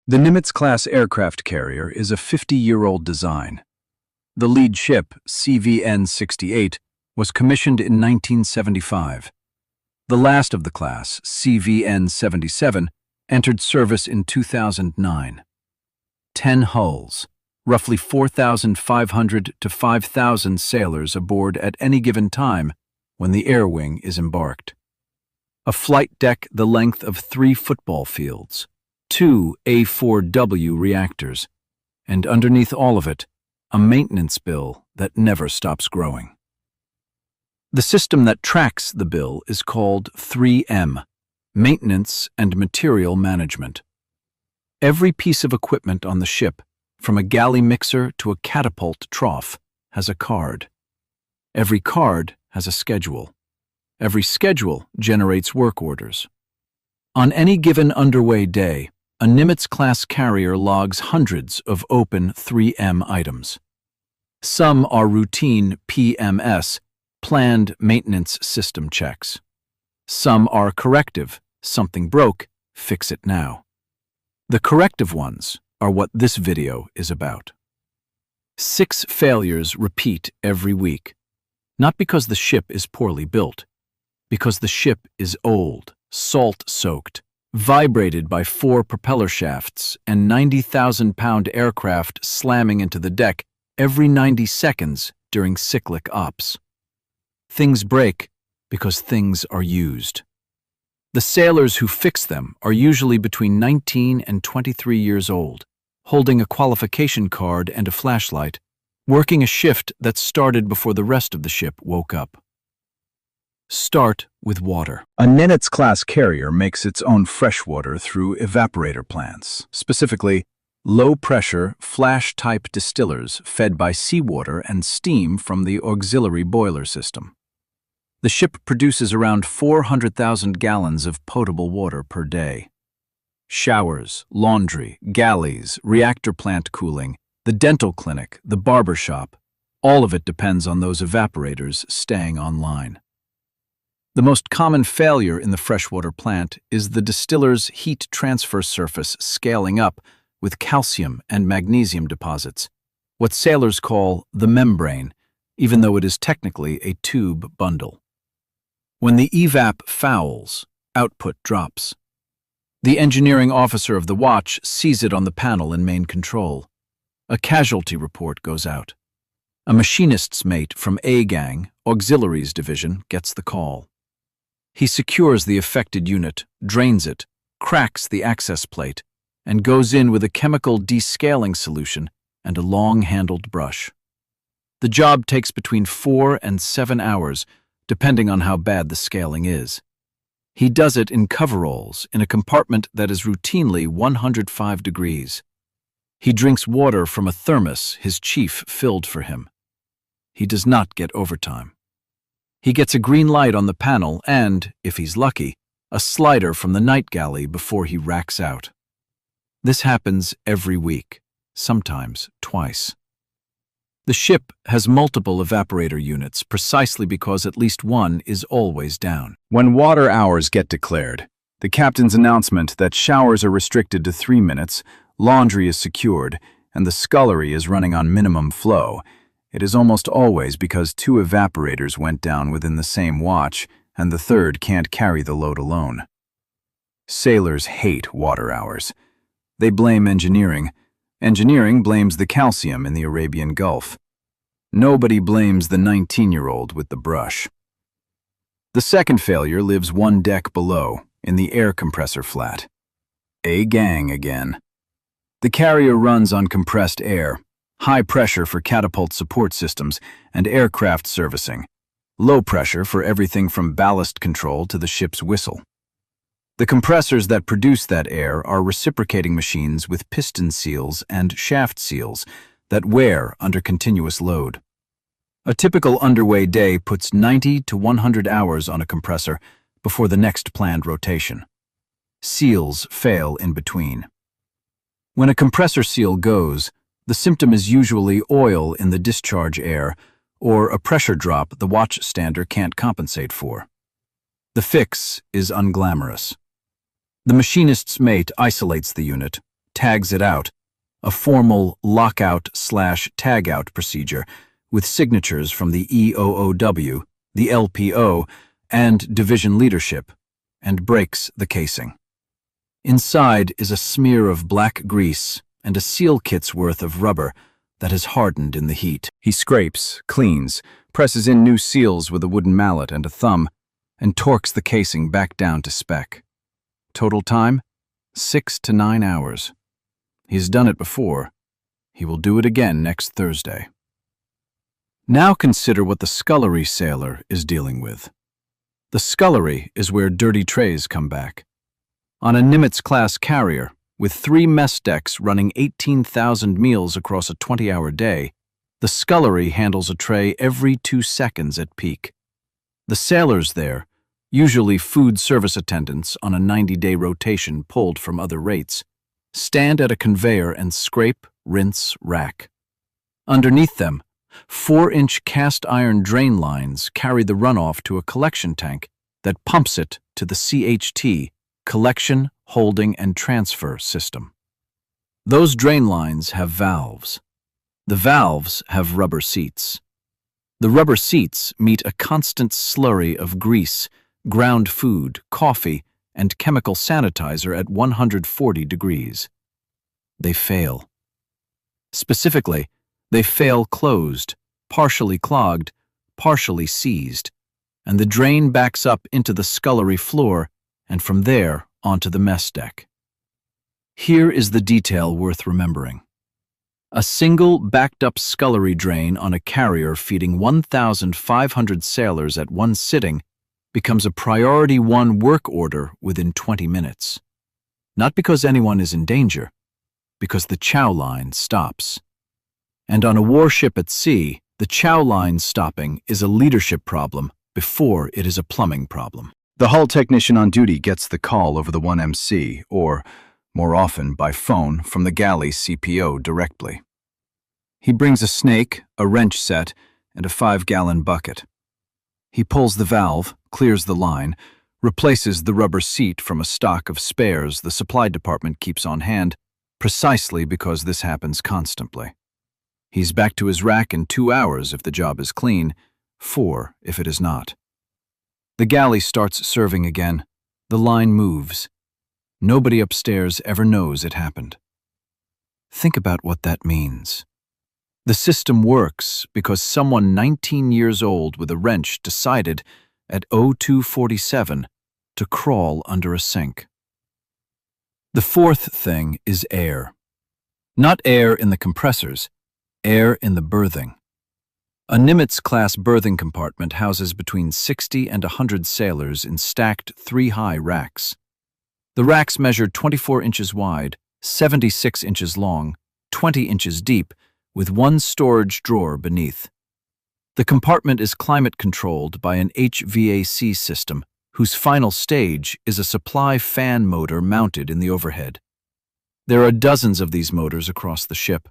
The Nimitz-class aircraft carrier is a 50-year-old design. The lead ship, CVN-68, was commissioned in 1975. The last of the class, CVN-77, entered service in 2009. 10 hulls, roughly 4,500 to 5,000 sailors aboard at any given time when the air wing is embarked. A flight deck the length of 3 football fields, 2 A4W reactors, and underneath all of it, a maintenance bill that never stops growing. The system that tracks the bill is called 3M, Maintenance and Material Management. Every piece of equipment on the ship, from a galley mixer to a catapult trough, has a card. Every card has a schedule. Every schedule generates work orders. On any given underway day, a Nimitz-class carrier logs hundreds of open 3M items. Some are routine PMS, planned maintenance system checks. Some are corrective, something broke, fix it now. The corrective ones are what this video is about. 6 failures repeat every week, not because the ship is poorly built, because the ship is old, salt-soaked, vibrated by 4 propeller shafts and 90,000-pound aircraft slamming into the deck every 90 seconds during cyclic ops. Things break because things are used. The sailors who fix them are usually between 19 and 23 years old, holding a qualification card and a flashlight, working a shift that started before the rest of the ship woke up. Start with water. A Nimitz-class carrier makes its own fresh water through evaporator plants, specifically low-pressure, flash-type distillers fed by seawater and steam from the auxiliary boiler system. The ship produces around 400,000 gallons of potable water per day. Showers, laundry, galleys, reactor plant cooling, the dental clinic, the barber shop, all of it depends on those evaporators staying online. The most common failure in the freshwater plant is the distiller's heat transfer surface scaling up with calcium and magnesium deposits, what sailors call the membrane, even though it is technically a tube bundle. When the evap fouls, output drops. The engineering officer of the watch sees it on the panel in main control. A casualty report goes out. A machinist's mate from A-Gang, Auxiliaries Division, gets the call. He secures the affected unit, drains it, cracks the access plate, and goes in with a chemical descaling solution and a long-handled brush. The job takes between 4 and 7 hours, depending on how bad the scaling is. He does it in coveralls in a compartment that is routinely 105 degrees. He drinks water from a thermos his chief filled for him. He does not get overtime. He gets a green light on the panel and, if he's lucky, a slider from the night galley before he racks out. This happens every week, sometimes twice. The ship has multiple evaporator units precisely because at least one is always down. When water hours get declared, the captain's announcement that showers are restricted to 3 minutes, laundry is secured, and the scullery is running on minimum flow, it is almost always because 2 evaporators went down within the same watch, and the third can't carry the load alone. Sailors hate water hours. They blame engineering. Engineering blames the calcium in the Arabian Gulf. Nobody blames the 19-year-old with the brush. The second failure lives 1 deck below, in the air compressor flat. A-Gang again. The carrier runs on compressed air, high pressure for catapult support systems and aircraft servicing, low pressure for everything from ballast control to the ship's whistle. The compressors that produce that air are reciprocating machines with piston seals and shaft seals that wear under continuous load. A typical underway day puts 90 to 100 hours on a compressor before the next planned rotation. Seals fail in between. When a compressor seal goes, the symptom is usually oil in the discharge air or a pressure drop the watchstander can't compensate for. The fix is unglamorous. The machinist's mate isolates the unit, tags it out, a formal lockout/tagout procedure with signatures from the EOOW, the LPO, and division leadership, and breaks the casing. Inside is a smear of black grease and a seal kit's worth of rubber that has hardened in the heat. He scrapes, cleans, presses in new seals with a wooden mallet and a thumb, and torques the casing back down to spec. Total time? 6 to 9 hours. He's done it before. He will do it again next Thursday. Now consider what the scullery sailor is dealing with. The scullery is where dirty trays come back. On a Nimitz-class carrier, with 3 mess decks running 18,000 meals across a 20-hour day, the scullery handles a tray every 2 seconds at peak. The sailors there, usually food service attendants on a 90-day rotation pulled from other rates, stand at a conveyor and scrape, rinse, rack. Underneath them, 4-inch cast iron drain lines carry the runoff to a collection tank that pumps it to the CHT, Collection, Holding, and Transfer system. Those drain lines have valves. The valves have rubber seats. The rubber seats meet a constant slurry of grease, ground food, coffee, and chemical sanitizer at 140 degrees. They fail. Specifically, they fail closed, partially clogged, partially seized, and the drain backs up into the scullery floor and from there onto the mess deck. Here is the detail worth remembering. A single backed-up scullery drain on a carrier feeding 1,500 sailors at one sitting becomes a Priority 1 work order within 20 minutes. Not because anyone is in danger, because the chow line stops. And on a warship at sea, the chow line stopping is a leadership problem before it is a plumbing problem. The hull technician on duty gets the call over the 1MC, or, more often, by phone from the galley CPO directly. He brings a snake, a wrench set, and a 5-gallon bucket. He pulls the valve, clears the line, replaces the rubber seat from a stock of spares the supply department keeps on hand, precisely because this happens constantly. He's back to his rack in 2 hours if the job is clean, 4 if it is not. The galley starts serving again. The line moves. Nobody upstairs ever knows it happened. Think about what that means. The system works because someone 19 years old with a wrench decided at 02:47 to crawl under a sink. The fourth thing is air. Not air in the compressors, air in the berthing. A Nimitz-class berthing compartment houses between 60 and 100 sailors in stacked 3-high racks. The racks measure 24 inches wide, 76 inches long, 20 inches deep, with one storage drawer beneath. The compartment is climate-controlled by an HVAC system, whose final stage is a supply fan motor mounted in the overhead. There are dozens of these motors across the ship.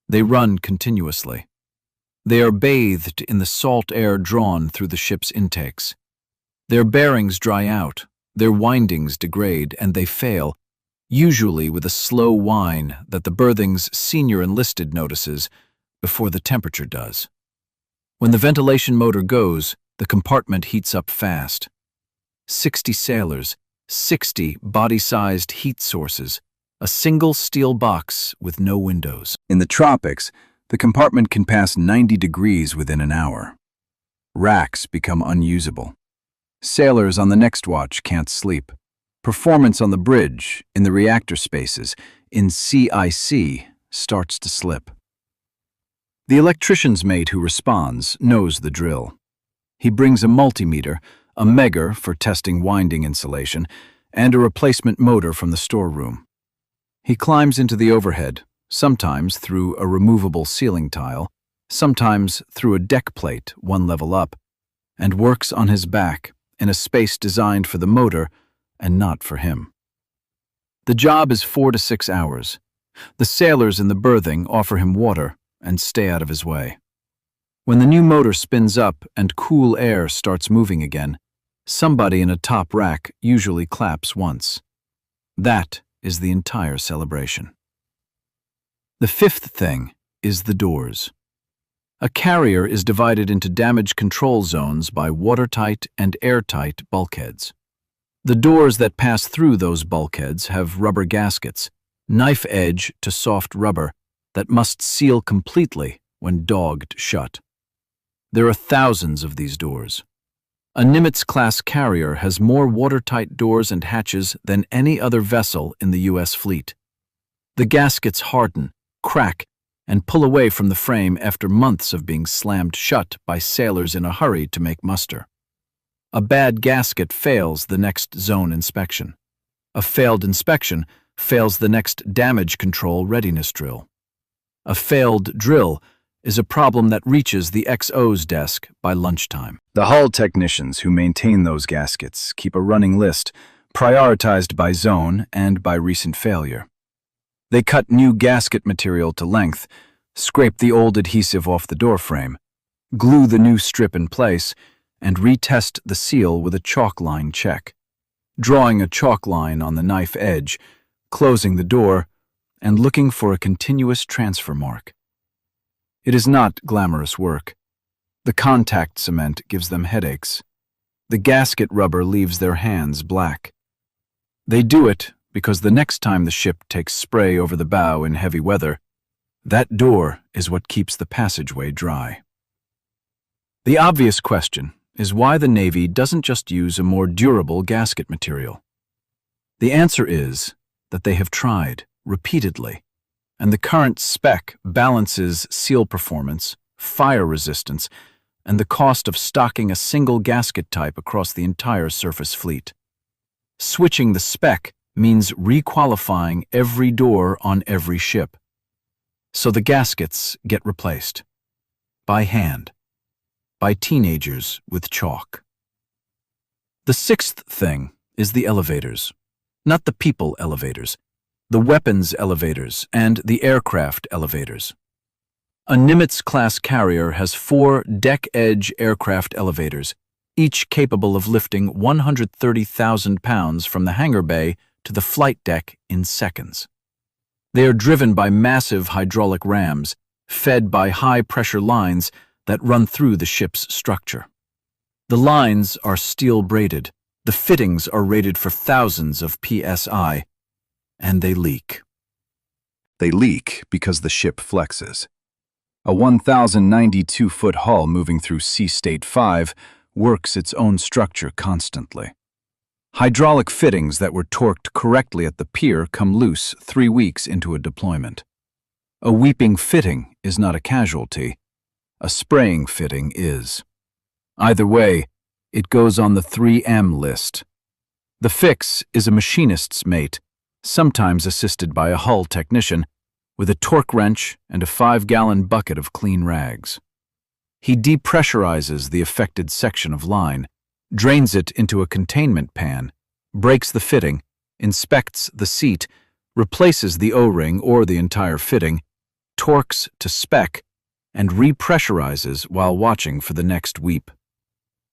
They run continuously. They are bathed in the salt air drawn through the ship's intakes. Their bearings dry out, their windings degrade, and they fail, usually with a slow whine that the berthing's senior enlisted notices before the temperature does. When the ventilation motor goes, the compartment heats up fast. 60 sailors, 60 body-sized heat sources, a single steel box with no windows. In the tropics, the compartment can pass 90 degrees within an hour. Racks become unusable. Sailors on the next watch can't sleep. Performance on the bridge, in the reactor spaces, in CIC, starts to slip. The electrician's mate who responds knows the drill. He brings a multimeter, a megger for testing winding insulation, and a replacement motor from the storeroom. He climbs into the overhead, sometimes through a removable ceiling tile, sometimes through a deck plate 1 level up, and works on his back in a space designed for the motor and not for him. The job is 4 to 6 hours. The sailors in the berthing offer him water and stay out of his way. When the new motor spins up and cool air starts moving again, somebody in a top rack usually claps once. That is the entire celebration. The fifth thing is the doors. A carrier is divided into damage control zones by watertight and airtight bulkheads. The doors that pass through those bulkheads have rubber gaskets, knife edge to soft rubber, that must seal completely when dogged shut. There are thousands of these doors. A Nimitz-class carrier has more watertight doors and hatches than any other vessel in the U.S. fleet. The gaskets harden, crack, and pull away from the frame after months of being slammed shut by sailors in a hurry to make muster. A bad gasket fails the next zone inspection. A failed inspection fails the next damage control readiness drill. A failed drill is a problem that reaches the XO's desk by lunchtime. The hull technicians who maintain those gaskets keep a running list, prioritized by zone and by recent failure. They cut new gasket material to length, scrape the old adhesive off the doorframe, glue the new strip in place, and retest the seal with a chalk line check, drawing a chalk line on the knife edge, closing the door, and looking for a continuous transfer mark. It is not glamorous work. The contact cement gives them headaches. The gasket rubber leaves their hands black. They do it because the next time the ship takes spray over the bow in heavy weather, that door is what keeps the passageway dry. The obvious question is why the Navy doesn't just use a more durable gasket material. The answer is that they have tried repeatedly, and the current spec balances seal performance, fire resistance, and the cost of stocking a single gasket type across the entire surface fleet. Switching the spec means requalifying every door on every ship. So the gaskets get replaced. By hand. By teenagers with chalk. The sixth thing is the elevators. Not the people elevators. The weapons elevators and the aircraft elevators. A Nimitz-class carrier has 4 deck-edge aircraft elevators, each capable of lifting 130,000 pounds from the hangar bay to the flight deck in seconds. They are driven by massive hydraulic rams, fed by high-pressure lines that run through the ship's structure. The lines are steel-braided, the fittings are rated for thousands of psi, and they leak. They leak because the ship flexes. A 1,092-foot hull moving through Sea State 5 works its own structure constantly. Hydraulic fittings that were torqued correctly at the pier come loose 3 weeks into a deployment. A weeping fitting is not a casualty. A spraying fitting is. Either way, it goes on the 3M list. The fix is a machinist's mate, sometimes assisted by a hull technician, with a torque wrench and a 5-gallon bucket of clean rags. He depressurizes the affected section of line, drains it into a containment pan, breaks the fitting, inspects the seat, replaces the O-ring or the entire fitting, torques to spec, and repressurizes while watching for the next weep.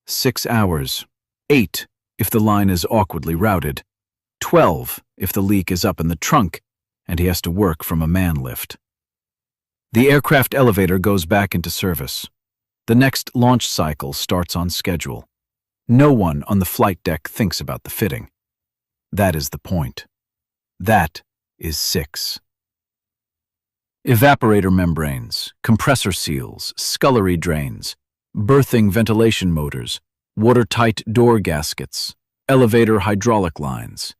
6 hours, 8 if the line is awkwardly routed, 12 if the leak is up in the trunk and he has to work from a man lift. The aircraft elevator goes back into service. The next launch cycle starts on schedule. No one on the flight deck thinks about the fitting. That is the point. That is 6. Evaporator membranes, compressor seals, scullery drains, berthing ventilation motors, watertight door gaskets, elevator hydraulic lines.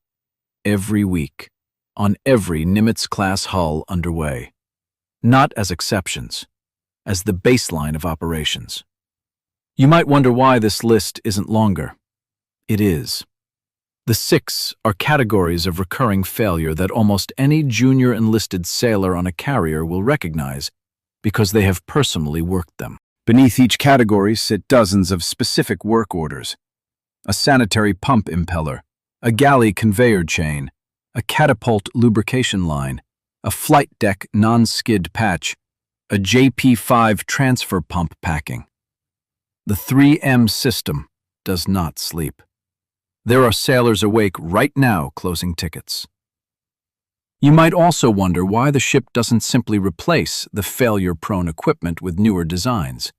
Every week, on every Nimitz-class hull underway. Not as exceptions, as the baseline of operations. You might wonder why this list isn't longer. It is. The 6 are categories of recurring failure that almost any junior enlisted sailor on a carrier will recognize because they have personally worked them. Beneath each category sit dozens of specific work orders. A sanitary pump impeller, a galley conveyor chain, a catapult lubrication line, a flight deck non-skid patch, a JP5 transfer pump packing. The 3M system does not sleep. There are sailors awake right now closing tickets. You might also wonder why the ship doesn't simply replace the failure-prone equipment with newer designs.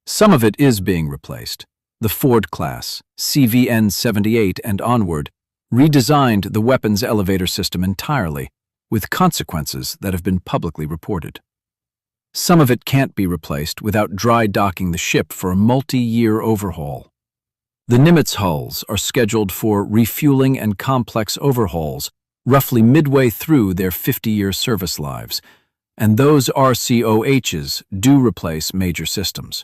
Some of it is being replaced. The Ford-class, CVN-78 and onward, redesigned the weapons elevator system entirely, with consequences that have been publicly reported. Some of it can't be replaced without dry docking the ship for a multi-year overhaul. The Nimitz hulls are scheduled for refueling and complex overhauls roughly midway through their 50-year service lives, and those RCOHs do replace major systems.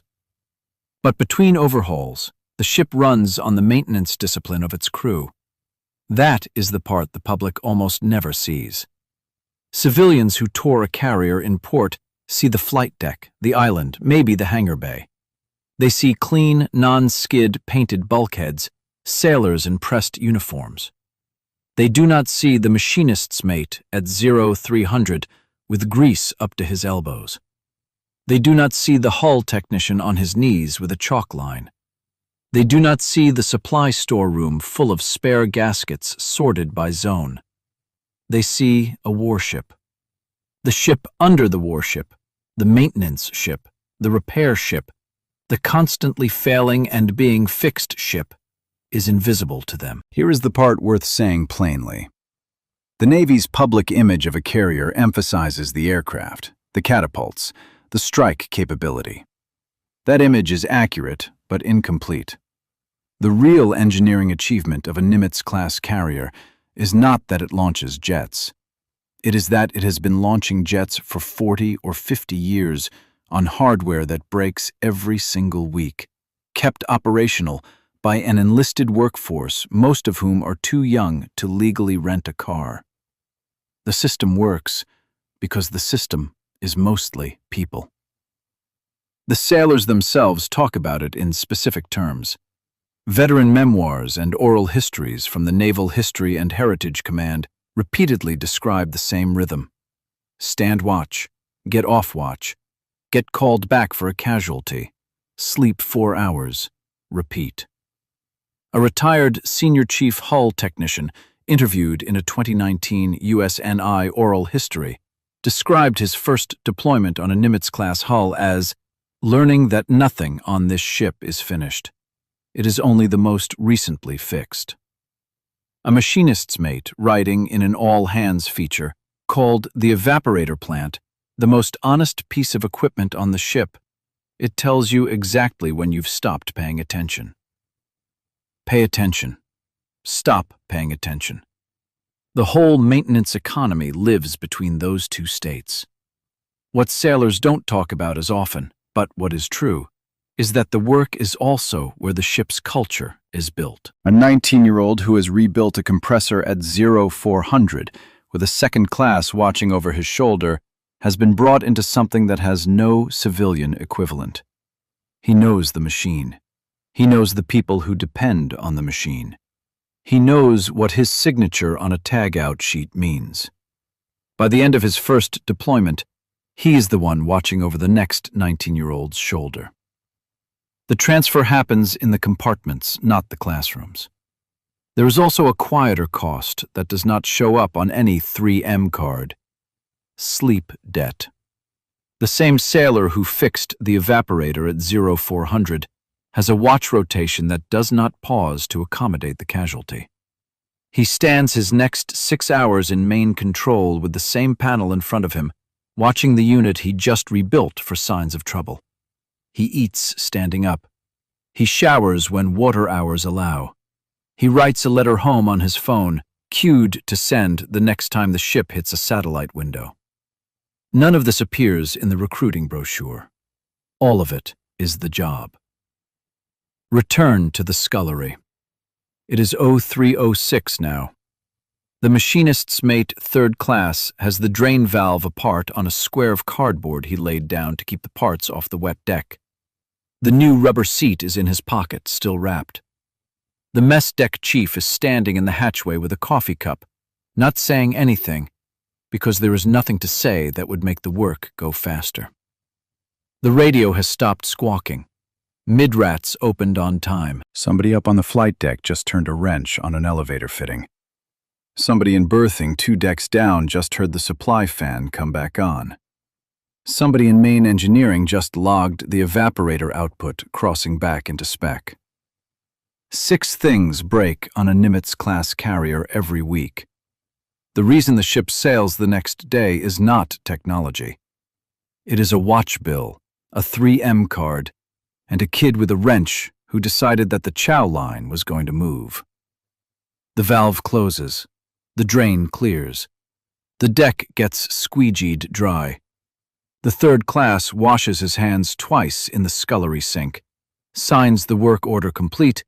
But between overhauls, the ship runs on the maintenance discipline of its crew. That is the part the public almost never sees. Civilians who tour a carrier in port see the flight deck, the island, maybe the hangar bay. They see clean, non-skid painted bulkheads, sailors in pressed uniforms. They do not see the machinist's mate at 0300 with grease up to his elbows. They do not see the hull technician on his knees with a chalk line. They do not see the supply storeroom full of spare gaskets sorted by zone. They see a warship. The ship under the warship, the maintenance ship, the repair ship, the constantly failing and being fixed ship, is invisible to them. Here is the part worth saying plainly. The Navy's public image of a carrier emphasizes the aircraft, the catapults, the strike capability. That image is accurate, but incomplete. The real engineering achievement of a Nimitz-class carrier is not that it launches jets. It is that it has been launching jets for 40 or 50 years on hardware that breaks every single week, kept operational by an enlisted workforce, most of whom are too young to legally rent a car. The system works because the system is mostly people. The sailors themselves talk about it in specific terms. Veteran memoirs and oral histories from the Naval History and Heritage Command repeatedly describe the same rhythm. Stand watch, get off watch, get called back for a casualty, sleep 4 hours, repeat. A retired senior chief hull technician interviewed in a 2019 USNI oral history described his first deployment on a Nimitz-class hull as learning that nothing on this ship is finished. It is only the most recently fixed. A machinist's mate writing in an all-hands feature called the evaporator plant the most honest piece of equipment on the ship. It tells you exactly when you've stopped paying attention. Pay attention. Stop paying attention. The whole maintenance economy lives between those two states. What sailors don't talk about as often, but what is true, is that the work is also where the ship's culture is built. A 19-year-old who has rebuilt a compressor at 0400 with a second class watching over his shoulder has been brought into something that has no civilian equivalent. He knows the machine. He knows the people who depend on the machine. He knows what his signature on a tag-out sheet means. By the end of his first deployment, he is the one watching over the next 19-year-old's shoulder. The transfer happens in the compartments, not the classrooms. There is also a quieter cost that does not show up on any 3M card. Sleep debt. The same sailor who fixed the evaporator at 0400 has a watch rotation that does not pause to accommodate the casualty. He stands his next 6 hours in main control with the same panel in front of him, watching the unit he just rebuilt for signs of trouble. He eats standing up. He showers when water hours allow. He writes a letter home on his phone, queued to send the next time the ship hits a satellite window. None of this appears in the recruiting brochure. All of it is the job. Return to the scullery. It is 0306 now. The machinist's mate, third class, has the drain valve apart on a square of cardboard he laid down to keep the parts off the wet deck. The new rubber seat is in his pocket, still wrapped. The mess deck chief is standing in the hatchway with a coffee cup, not saying anything, because there is nothing to say that would make the work go faster. The radio has stopped squawking. Midrats opened on time. Somebody up on the flight deck just turned a wrench on an elevator fitting. Somebody in berthing 2 decks down just heard the supply fan come back on. Somebody in main engineering just logged the evaporator output crossing back into spec. 6 things break on a Nimitz-class carrier every week. The reason the ship sails the next day is not technology. It is a watch bill, a 3M card, and a kid with a wrench who decided that the chow line was going to move. The valve closes. The drain clears. The deck gets squeegeed dry. The third class washes his hands twice in the scullery sink, signs the work order complete,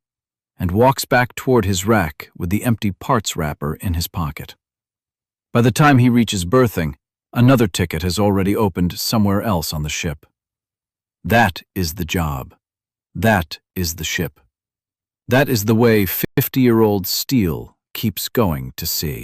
and walks back toward his rack with the empty parts wrapper in his pocket. By the time he reaches berthing, another ticket has already opened somewhere else on the ship. That is the job. That is the ship. That is the way 50-year-old steel keeps going to sea.